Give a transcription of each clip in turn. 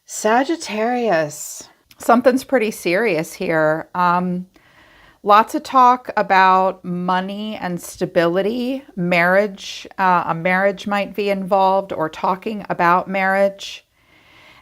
Sagittarius. Something's pretty serious here. Lots of talk about money and stability. Marriage, a marriage might be involved, or talking about marriage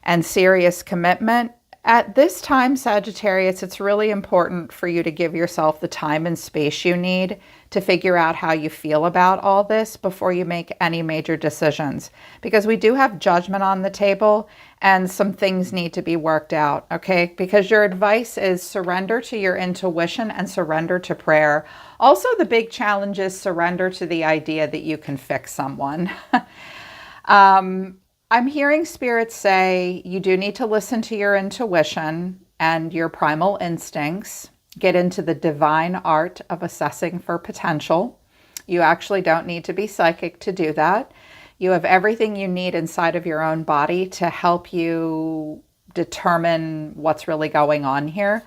and serious commitment. At this time, Sagittarius, it's really important for you to give yourself the time and space you need to figure out how you feel about all this before you make any major decisions. Because we do have judgment on the table and some things need to be worked out, okay? Because your advice is surrender to your intuition and surrender to prayer. Also, the big challenge is surrender to the idea that you can fix someone. I'm hearing spirits say you do need to listen to your intuition and your primal instincts. Get into the divine art of assessing for potential. You actually don't need to be psychic to do that. You have everything you need inside of your own body to help you determine what's really going on here.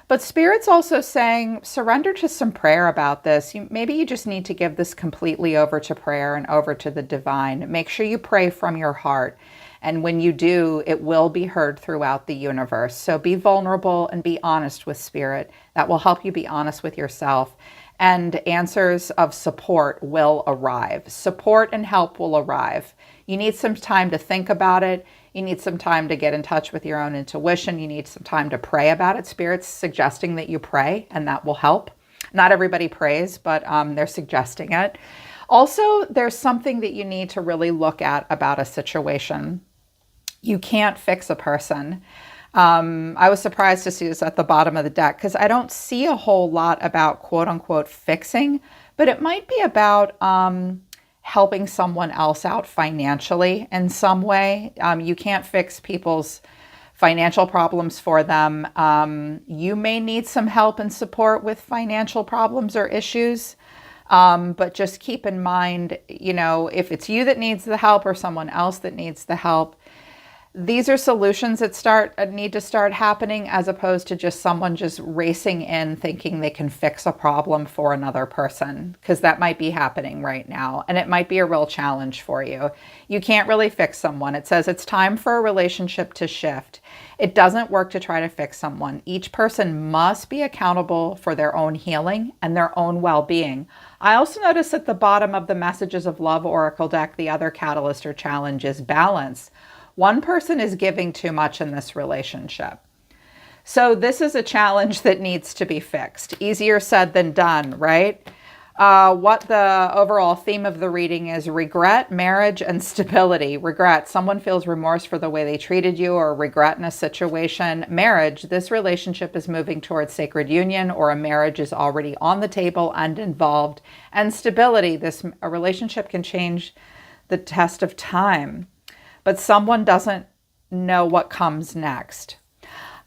But Spirit's also saying surrender to some prayer about this. Maybe you just need to give this completely over to prayer and over to the divine. Make sure you pray from your heart. And when you do, it will be heard throughout the universe. So be vulnerable and be honest with Spirit. That will help you be honest with yourself. And answers of support will arrive. Support and help will arrive. You need some time to think about it. You need some time to get in touch with your own intuition. You need some time to pray about it. Spirit's suggesting that you pray, and that will help. Not everybody prays, but they're suggesting it. Also, there's something that you need to really look at about a situation. You can't fix a person. I was surprised to see this at the bottom of the deck because I don't see a whole lot about quote unquote fixing, but it might be about helping someone else out financially in some way. You can't fix people's financial problems for them. You may need some help and support with financial problems or issues. But just keep in mind, if it's you that needs the help or someone else that needs the help, these are solutions that need to start happening, as opposed to just someone just racing in thinking they can fix a problem for another person, because that might be happening right now. And it might be a real challenge for you. You can't really fix someone. It says it's time for a relationship to shift. It doesn't work to try to fix someone. Each person must be accountable for their own healing and their own well-being. I also notice at the bottom of the Messages of Love Oracle deck, the other catalyst or challenge is balance. One person is giving too much in this relationship. So this is a challenge that needs to be fixed. Easier said than done, right? What the overall theme of the reading is: regret, marriage, and stability. Regret, someone feels remorse for the way they treated you, or regret in a situation. Marriage, this relationship is moving towards sacred union, or a marriage is already on the table and involved. And stability, a relationship can change the test of time, but someone doesn't know what comes next.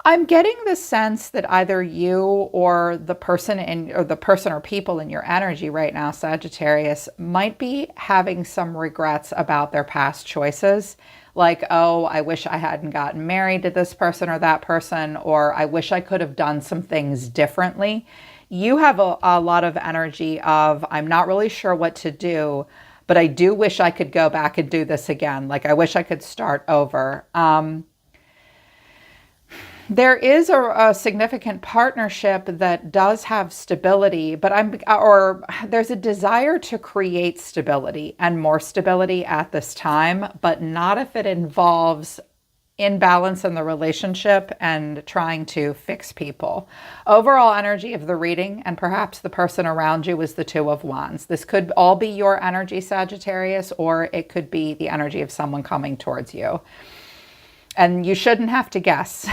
I'm getting the sense that either you or the person or people in your energy right now, Sagittarius, might be having some regrets about their past choices. Like, oh, I wish I hadn't gotten married to this person or that person, or I wish I could have done some things differently. You have a lot of energy of, I'm not really sure what to do, but I do wish I could go back and do this again. Like, I wish I could start over. There is a significant partnership that does have stability, but there's a desire to create stability and more stability at this time, but not if it involves imbalance in the relationship and trying to fix people. Overall energy of the reading, and perhaps the person around you, is the Two of Wands. This could all be your energy, Sagittarius, or it could be the energy of someone coming towards you. And you shouldn't have to guess.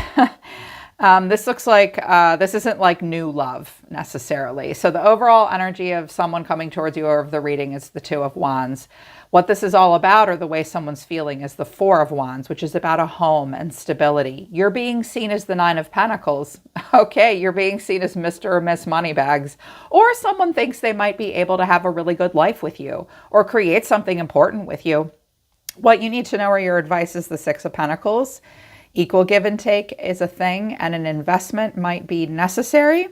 This looks like, this isn't like new love necessarily. So the overall energy of someone coming towards you or of the reading is the Two of Wands. What this is all about, or the way someone's feeling, is the Four of Wands, which is about a home and stability. You're being seen as the Nine of Pentacles. Okay, you're being seen as Mr. or Miss Moneybags. Or someone thinks they might be able to have a really good life with you or create something important with you. What you need to know, or your advice, is the Six of Pentacles. Equal give and take is a thing, and an investment might be necessary.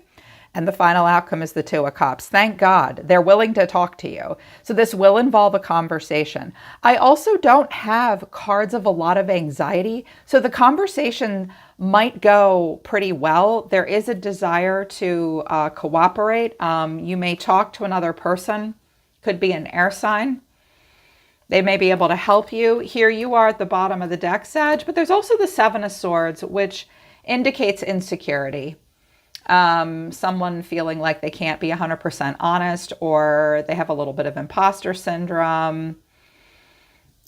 And the final outcome is the Two of Cups. Thank God they're willing to talk to you. So this will involve a conversation. I also don't have cards of a lot of anxiety. So the conversation might go pretty well. There is a desire to cooperate. You may talk to another person. Could be an air sign. They may be able to help you. Here you are at the bottom of the deck, Sag, but there's also the Seven of Swords, which indicates insecurity. Someone feeling like they can't be 100% honest, or they have a little bit of imposter syndrome.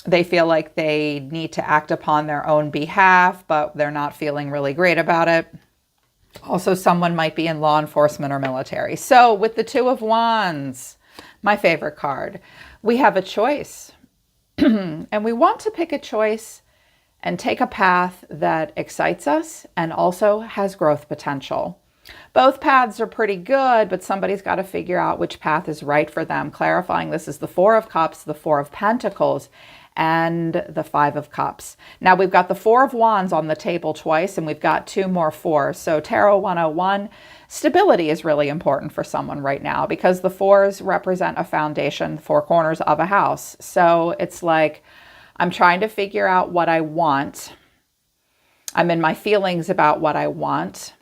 They feel like they need to act upon their own behalf, but they're not feeling really great about it. Also, someone might be in law enforcement or military. So with the Two of Wands, my favorite card, we have a choice. And we want to pick a choice and take a path that excites us and also has growth potential. Both paths are pretty good, but somebody's got to figure out which path is right for them. Clarifying, this is the Four of Cups, the Four of Pentacles, and the Five of Cups. Now we've got the Four of Wands on the table twice, and we've got two more fours. So Tarot 101, stability is really important for someone right now because the fours represent a foundation, four corners of a house. So it's like, I'm trying to figure out what I want. I'm in my feelings about what I want.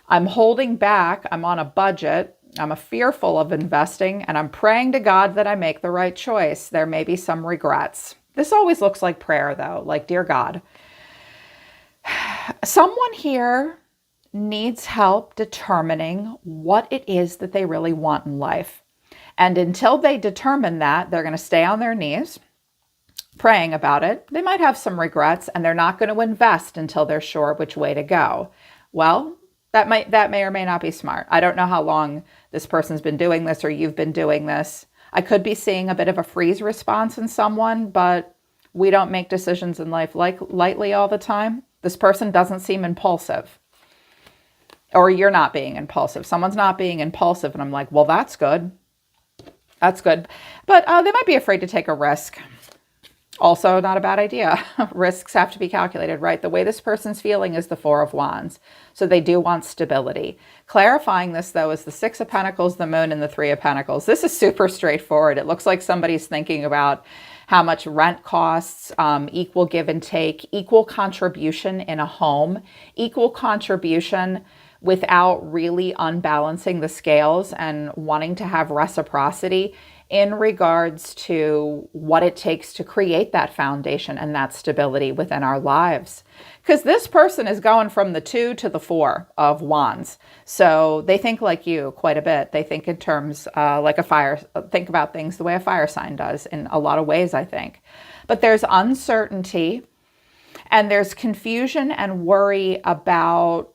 I'm holding back. I'm on a budget. I'm fearful of investing, and I'm praying to God that I make the right choice. There may be some regrets. This always looks like prayer, though, like, dear God. Someone here needs help determining what it is that they really want in life. And until they determine that, they're going to stay on their knees, praying about it. They might have some regrets, and they're not going to invest until they're sure which way to go. Well, that may or may not be smart. I don't know how long this person's been doing this or you've been doing this. I could be seeing a bit of a freeze response in someone, but we don't make decisions in life lightly all the time. This person doesn't seem impulsive. Or you're not being impulsive. Someone's not being impulsive, and I'm like, well, that's good. That's good. But they might be afraid to take a risk. Also, not a bad idea. Risks have to be calculated, right? The way this person's feeling is the Four of Wands. So they do want stability. Clarifying this, though, is the Six of Pentacles, the Moon, and the Three of Pentacles. This is super straightforward. It looks like somebody's thinking about how much rent costs, equal give and take, equal contribution in a home, equal contribution without really unbalancing the scales and wanting to have reciprocity in regards to what it takes to create that foundation and that stability within our lives. Because this person is going from the 2 to the 4 of Wands. So they think like you quite a bit. They think in terms like a fire, think about things the way a fire sign does in a lot of ways, I think. But there's uncertainty and there's confusion and worry about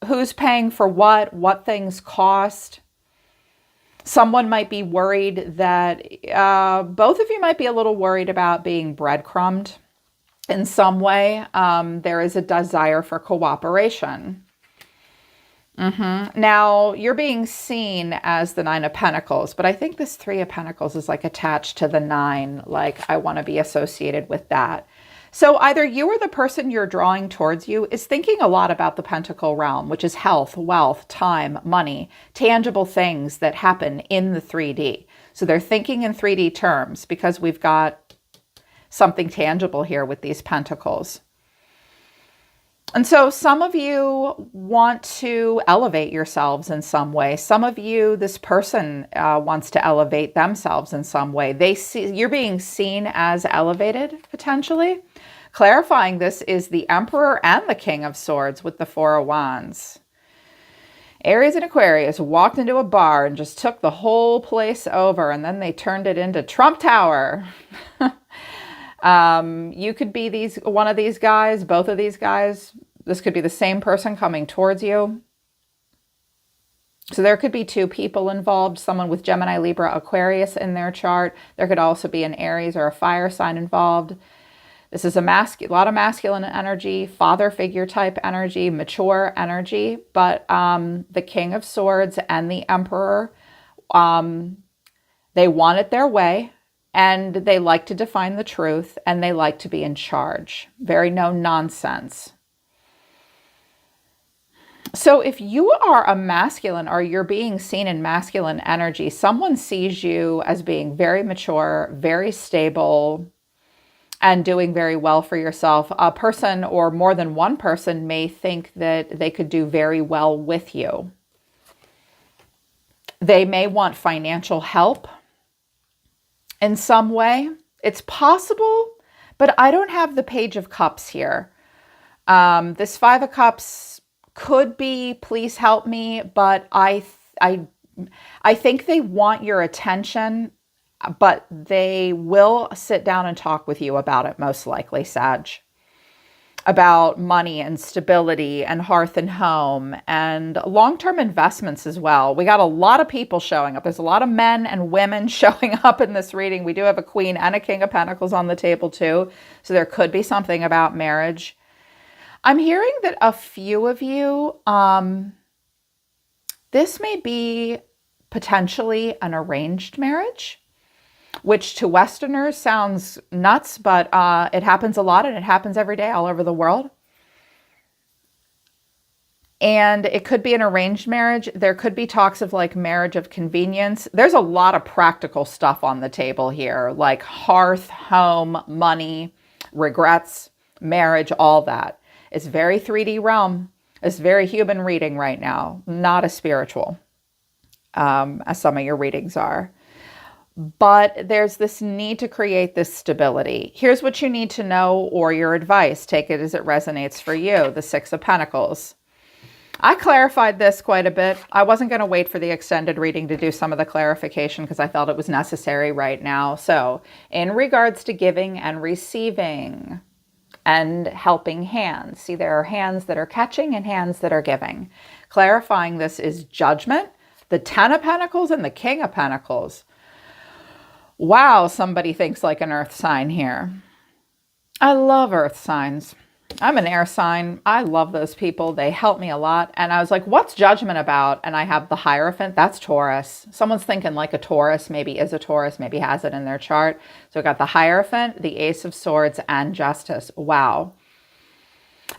who's paying for what things cost. Someone might be worried that both of you might be a little worried about being breadcrumbed in some way. There is a desire for cooperation. Now, you're being seen as the Nine of Pentacles, but I think this Three of Pentacles is like attached to the 9. Like, I want to be associated with that. So either you or the person you're drawing towards you is thinking a lot about the Pentacle realm, which is health, wealth, time, money, tangible things that happen in the 3D. So they're thinking in 3D terms because we've got something tangible here with these pentacles. And so some of you want to elevate yourselves in some way. Some of you, this person wants to elevate themselves in some way. They see you're being seen as elevated, potentially. Clarifying this is the Emperor and the King of Swords with the Four of Wands. Aries and Aquarius walked into a bar and just took the whole place over, and then they turned it into Trump Tower. You could be one of these guys, both of these guys. This could be the same person coming towards you. So there could be two people involved, someone with Gemini, Libra, Aquarius in their chart. There could also be an Aries or a fire sign involved. This is a lot of masculine energy, father figure type energy, mature energy. But the King of Swords and the Emperor, they want it their way. And they like to define the truth, and they like to be in charge. Very no nonsense. So if you are a masculine or you're being seen in masculine energy, someone sees you as being very mature, very stable, and doing very well for yourself. A person or more than one person may think that they could do very well with you. They may want financial help in some way. It's possible, but I don't have the Page of Cups here. This Five of Cups could be, please help me, but I think they want your attention, but they will sit down and talk with you about it, most likely, Sag. About money and stability and hearth and home and long-term investments as well. We got a lot of people showing up. There's a lot of men and women showing up in this reading. We do have a Queen and a King of Pentacles on the table too. So there could be something about marriage. I'm hearing that a few of you, this may be potentially an arranged marriage, which to Westerners sounds nuts, but it happens a lot and it happens every day all over the world. And it could be an arranged marriage. There could be talks of like marriage of convenience. There's a lot of practical stuff on the table here, like hearth, home, money, regrets, marriage, all that. It's very 3D realm. It's very human reading right now, not as spiritual as some of your readings are. But there's this need to create this stability. Here's what you need to know, or your advice. Take it as it resonates for you. The Six of Pentacles. I clarified this quite a bit. I wasn't going to wait for the extended reading to do some of the clarification because I felt it was necessary right now. So in regards to giving and receiving and helping hands, see, there are hands that are catching and hands that are giving. Clarifying this is Judgment, the Ten of Pentacles, and the King of Pentacles. Wow, somebody thinks like an earth sign here. I love earth signs. I'm an air sign. I love those people. They help me a lot. And I was like, what's Judgment about? And I have the Hierophant. That's Taurus. Someone's thinking like a Taurus, maybe is a Taurus, maybe has it in their chart. So I got the Hierophant, the Ace of Swords, and Justice. Wow.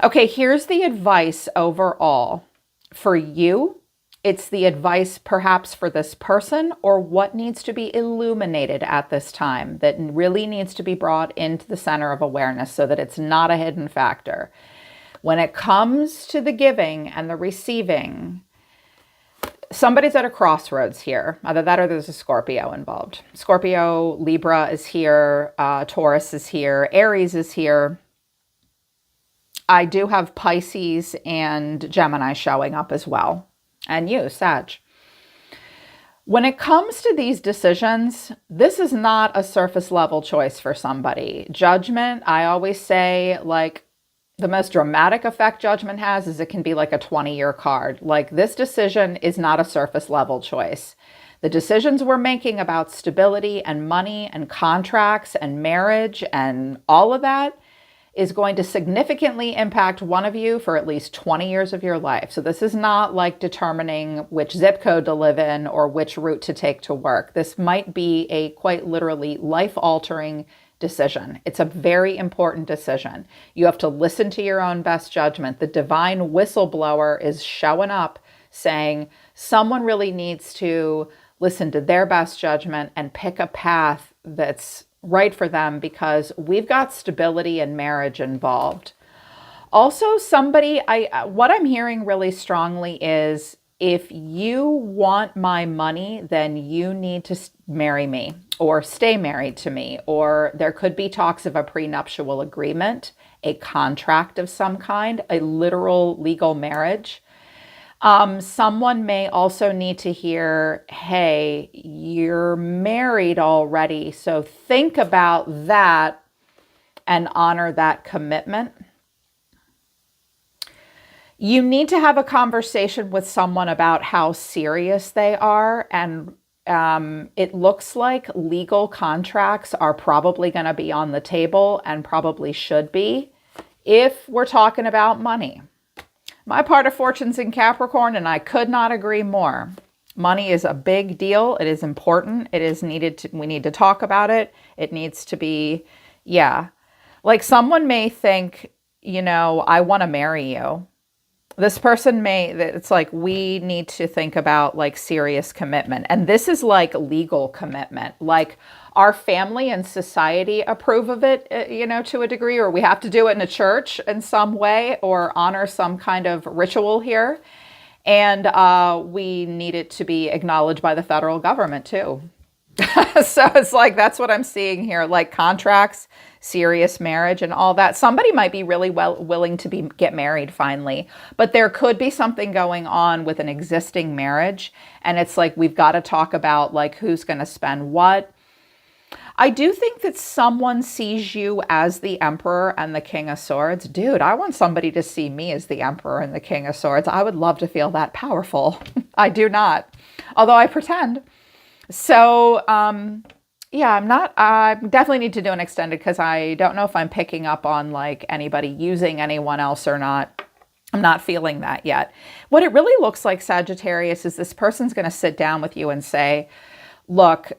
Okay, here's the advice overall. For you, it's the advice perhaps for this person or what needs to be illuminated at this time that really needs to be brought into the center of awareness so that it's not a hidden factor. When it comes to the giving and the receiving, somebody's at a crossroads here. Either that or there's a Scorpio involved. Scorpio, Libra is here, Taurus is here, Aries is here. I do have Pisces and Gemini showing up as well. And you, Sag. When it comes to these decisions, this is not a surface level choice for somebody. Judgment, I always say, like, the most dramatic effect Judgment has is it can be like a 20-year card. Like, this decision is not a surface level choice. The decisions we're making about stability and money and contracts and marriage and all of that is going to significantly impact one of you for at least 20 years of your life. So this is not like determining which zip code to live in or which route to take to work. This might be a quite literally life-altering decision. It's a very important decision. You have to listen to your own best judgment. The divine whistleblower is showing up saying someone really needs to listen to their best judgment and pick a path that's right for them because we've got stability and marriage involved. Also, what I'm hearing really strongly is if you want my money, then you need to marry me or stay married to me, or there could be talks of a prenuptial agreement, a contract of some kind, a literal legal marriage. Someone may also need to hear, hey, you're married already, so think about that and honor that commitment. You need to have a conversation with someone about how serious they are, and it looks like legal contracts are probably going to be on the table and probably should be if we're talking about money. My part of fortune's in Capricorn, and I could not agree more. Money is a big deal. It is important. It is needed. We need to talk about it. It needs to be, yeah. Like someone may think, I want to marry you. This person it's like, we need to think about like serious commitment. And this is like legal commitment. Like our family and society approve of it, to a degree, or we have to do it in a church in some way or honor some kind of ritual here. And we need it to be acknowledged by the federal government too. So it's like, that's what I'm seeing here, like contracts, serious marriage and all that. Somebody might be really willing to get married finally, but there could be something going on with an existing marriage. And it's like, we've got to talk about like who's going to spend what. I do think that someone sees you as the Emperor and the King of Swords. Dude, I want somebody to see me as the Emperor and the King of Swords. I would love to feel that powerful. I do not, although I pretend. So, yeah, I definitely need to do an extended because I don't know if I'm picking up on like anybody using anyone else or not. I'm not feeling that yet. What it really looks like, Sagittarius, is this person's going to sit down with you and say, look,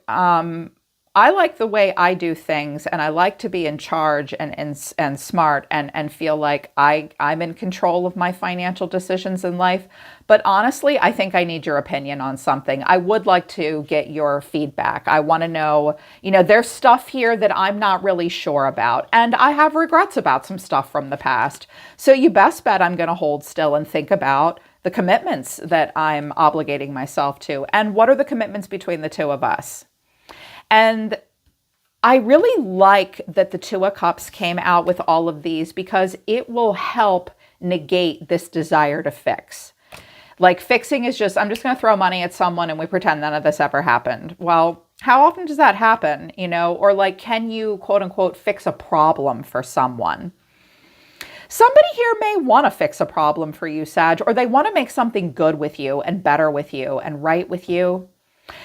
I like the way I do things, and I like to be in charge and smart and feel like I'm in control of my financial decisions in life. But honestly, I think I need your opinion on something. I would like to get your feedback. I want to know, there's stuff here that I'm not really sure about, and I have regrets about some stuff from the past. So you best bet I'm going to hold still and think about the commitments that I'm obligating myself to, and what are the commitments between the two of us. And I really like that the Two of Cups came out with all of these because it will help negate this desire to fix. Like fixing is just, I'm just going to throw money at someone and we pretend none of this ever happened. Well, how often does that happen? Or like, can you quote unquote fix a problem for someone? Somebody here may want to fix a problem for you, Sag, or they want to make something good with you and better with you and right with you.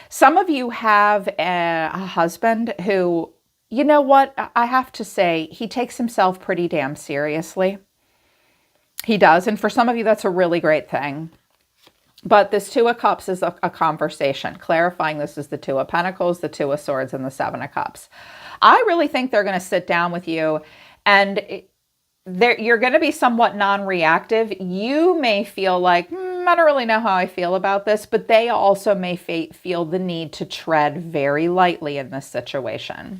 Some of you have a husband who, you know what, I have to say, he takes himself pretty damn seriously. He does. And for some of you, that's a really great thing. But this Two of Cups is a conversation, clarifying this is the Two of Pentacles, the Two of Swords, and the Seven of Cups. I really think they're going to sit down with you and you're going to be somewhat non-reactive. You may feel like, I don't really know how I feel about this, but they also may feel the need to tread very lightly in this situation.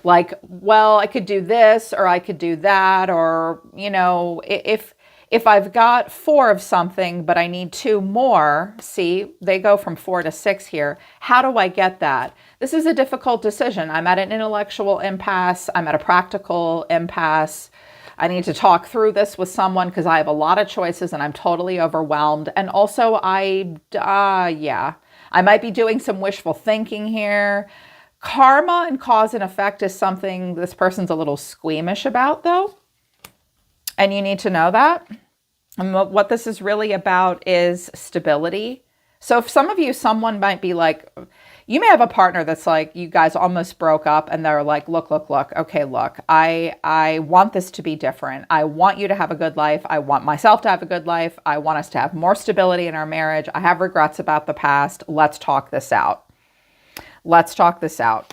Like, well, I could do this or I could do that, or, if I've got 4 of something, but I need 2 more, see, they go from 4 to 6 here. How do I get that? This is a difficult decision. I'm at an intellectual impasse. I'm at a practical impasse. I need to talk through this with someone because I have a lot of choices and I'm totally overwhelmed. And also I might be doing some wishful thinking here. Karma and cause and effect is something this person's a little squeamish about though. And you need to know that. And what this is really about is stability. So if some of you, someone might be like, you may have a partner that's like, you guys almost broke up and they're like, look, okay, look, I want this to be different. I want you to have a good life. I want myself to have a good life. I want us to have more stability in our marriage. I have regrets about the past. Let's talk this out. Let's talk this out.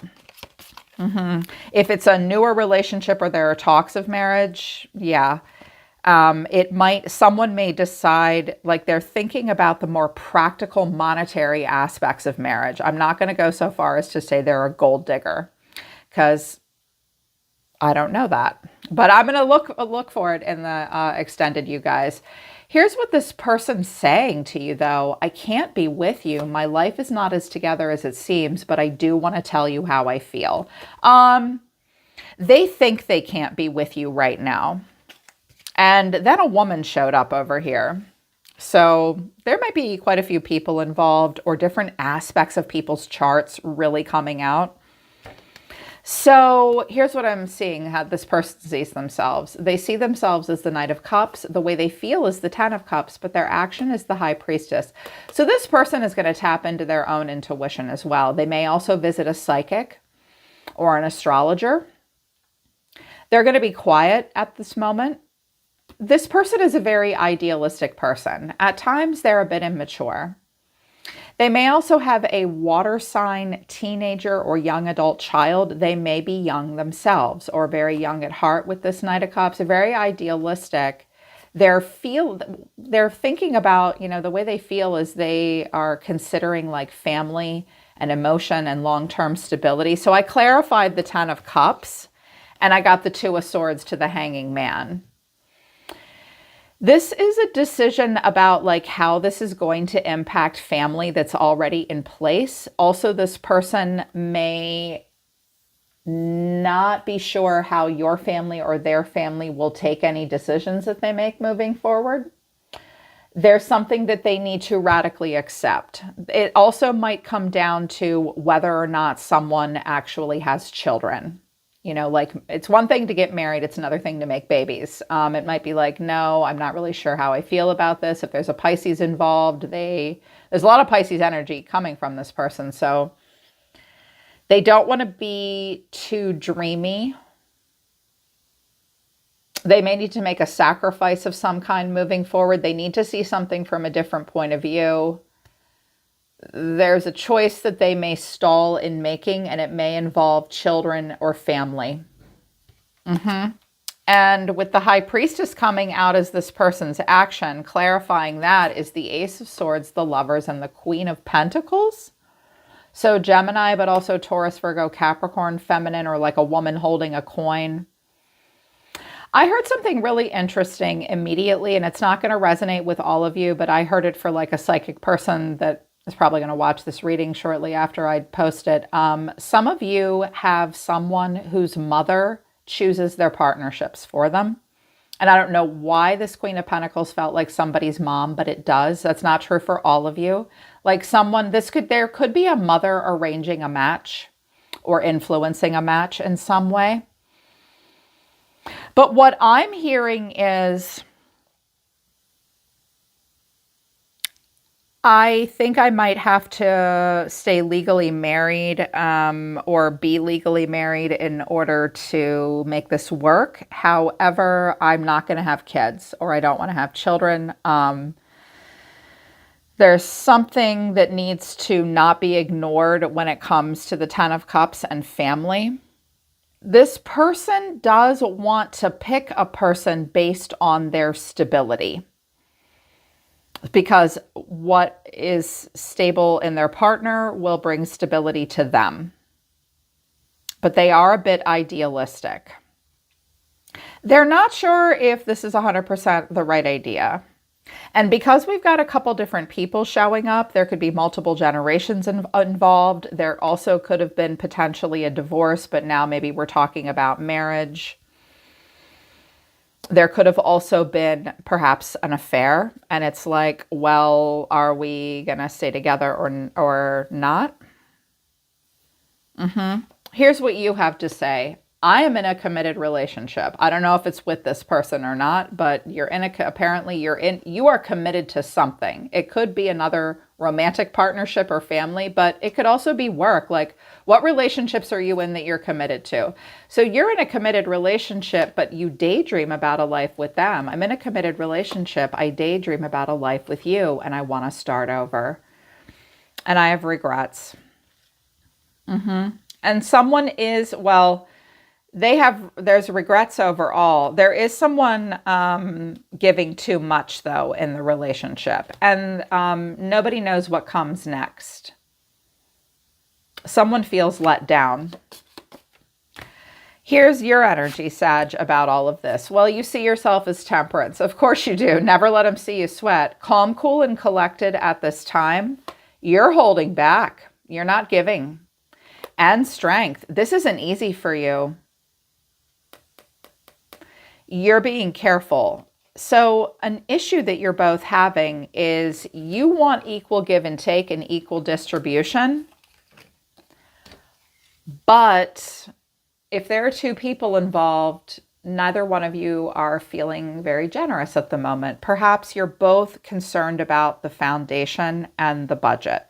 If it's a newer relationship or there are talks of marriage, yeah. Someone may decide like they're thinking about the more practical monetary aspects of marriage. I'm not going to go so far as to say they're a gold digger because I don't know that, but I'm going to look for it in the extended, you guys. Here's what this person's saying to you though. I can't be with you. My life is not as together as it seems, but I do want to tell you how I feel. They think they can't be with you right now. And then a woman showed up over here. So there might be quite a few people involved or different aspects of people's charts really coming out. So here's what I'm seeing, how this person sees themselves. They see themselves as the Knight of Cups. The way they feel is the Ten of Cups, but their action is the High Priestess. So this person is going to tap into their own intuition as well. They may also visit a psychic or an astrologer. They're going to be quiet at this moment. This person is a very idealistic person. At times, they're a bit immature. They may also have a water sign teenager or young adult child. They may be young themselves or very young at heart with this Knight of Cups, very idealistic. they're thinking about, the way they feel is they are considering like family and emotion and long-term stability. So I clarified the 10 of Cups and I got the 2 of Swords to the Hanging Man. This is a decision about like how this is going to impact family that's already in place. Also, this person may not be sure how your family or their family will take any decisions that they make moving forward. There's something that they need to radically accept. It also might come down to whether or not someone actually has children. Like it's one thing to get married. It's another thing to make babies. It might be like, no, I'm not really sure how I feel about this. If there's a Pisces involved, there's a lot of Pisces energy coming from this person. So they don't want to be too dreamy. They may need to make a sacrifice of some kind moving forward. They need to see something from a different point of view. There's a choice that they may stall in making, and it may involve children or family. And with the High Priestess coming out as this person's action, clarifying that is the Ace of Swords, the Lovers, and the Queen of Pentacles. So Gemini, but also Taurus, Virgo, Capricorn, feminine, or like a woman holding a coin. I heard something really interesting immediately, and it's not going to resonate with all of you, but I heard it for like a psychic person that is probably going to watch this reading shortly after I post it. Some of you have someone whose mother chooses their partnerships for them. And I don't know why this Queen of Pentacles felt like somebody's mom, but it does. That's not true for all of you. Like there could be a mother arranging a match or influencing a match in some way. But what I'm hearing is, I think I might have to stay legally married or be legally married in order to make this work. However, I'm not going to have kids, or I don't want to have children. There's something that needs to not be ignored when it comes to the 10 of Cups and family. This person does want to pick a person based on their stability, because what is stable in their partner will bring stability to them. But they are a bit idealistic. They're not sure if this is 100% the right idea. And because we've got a couple different people showing up, there could be multiple generations involved. There also could have been potentially a divorce, but now maybe we're talking about marriage. There could have also been perhaps an affair, and it's like, well, are we going to stay together or not? Here's what you have to say. I am in a committed relationship. I don't know if it's with this person or not, but you are committed to something. It could be another romantic partnership or family, but it could also be work. Like, what relationships are you in that you're committed to? So you're in a committed relationship, but you daydream about a life with them. I'm in a committed relationship. I daydream about a life with you, and I want to start over. And I have regrets. And someone is, there's regrets overall. There is someone giving too much, though, in the relationship. And nobody knows what comes next. Someone feels let down. Here's your energy, Sag, about all of this. Well, you see yourself as Temperance. Of course you do. Never let them see you sweat. Calm, cool, and collected at this time. You're holding back. You're not giving. And Strength. This isn't easy for you. You're being careful. So an issue that you're both having is you want equal give and take and equal distribution. But if there are two people involved, neither one of you are feeling very generous at the moment. Perhaps you're both concerned about the foundation and the budget.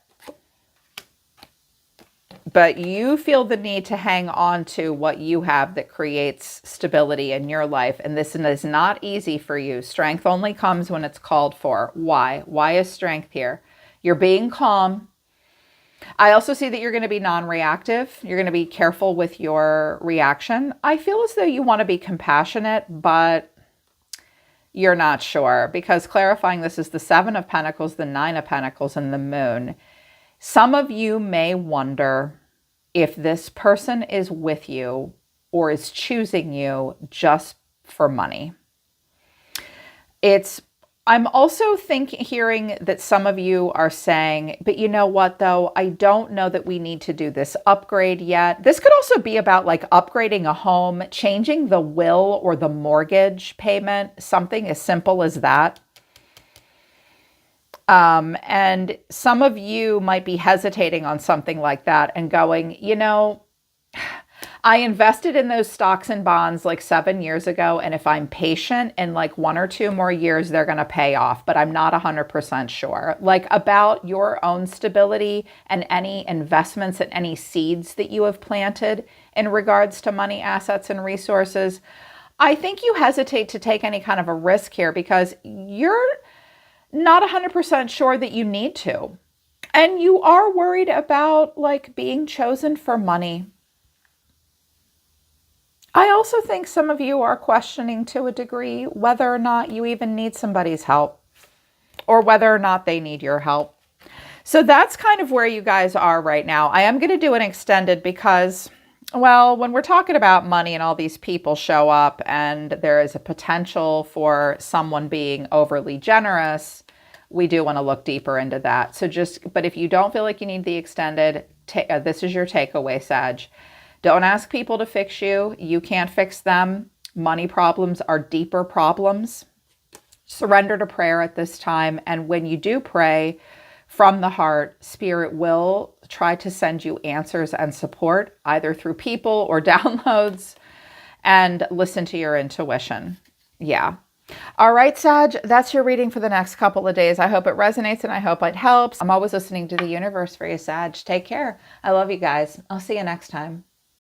But you feel the need to hang on to what you have that creates stability in your life. And this is not easy for you. Strength only comes when it's called for. Why? Why is strength here? You're being calm. I also see that you're going to be non-reactive. You're going to be careful with your reaction. I feel as though you want to be compassionate, but You're not sure, because clarifying, this is the Seven of Pentacles, the Nine of Pentacles, and the Moon. Some of you may wonder if this person is with you or is choosing you just for money. I'm also hearing that some of you are saying, but you know what though? I don't know that we need to do this upgrade yet. This could also be about like upgrading a home, changing the will or the mortgage payment, something as simple as that. And some of you might be hesitating on something like that and going, you know, I invested in those stocks and bonds like 7 years ago. And if I'm patient, in like 1 or 2 more years, they're going to pay off, but I'm not 100% sure. Like about your own stability and any investments and any seeds that you have planted in regards to money, assets, and resources. I think you hesitate to take any kind of a risk here because you're not 100% sure that you need to. And you are worried about like being chosen for money. I also think some of you are questioning to a degree whether or not you even need somebody's help or whether or not they need your help. So that's kind of where you guys are right now. I am going to do an extended because, well, when we're talking about money and all these people show up and there is a potential for someone being overly generous, we do want to look deeper into that. But if you don't feel like you need the extended, this is your takeaway, Sag. Don't ask people to fix you. You can't fix them. Money problems are deeper problems. Surrender to prayer at this time. And when you do pray from the heart, Spirit will try to send you answers and support, either through people or downloads, and listen to your intuition. Yeah. All right, Sag, that's your reading for the next couple of days. I hope it resonates and I hope it helps. I'm always listening to the universe for you, Sag. Take care. I love you guys. I'll see you next time.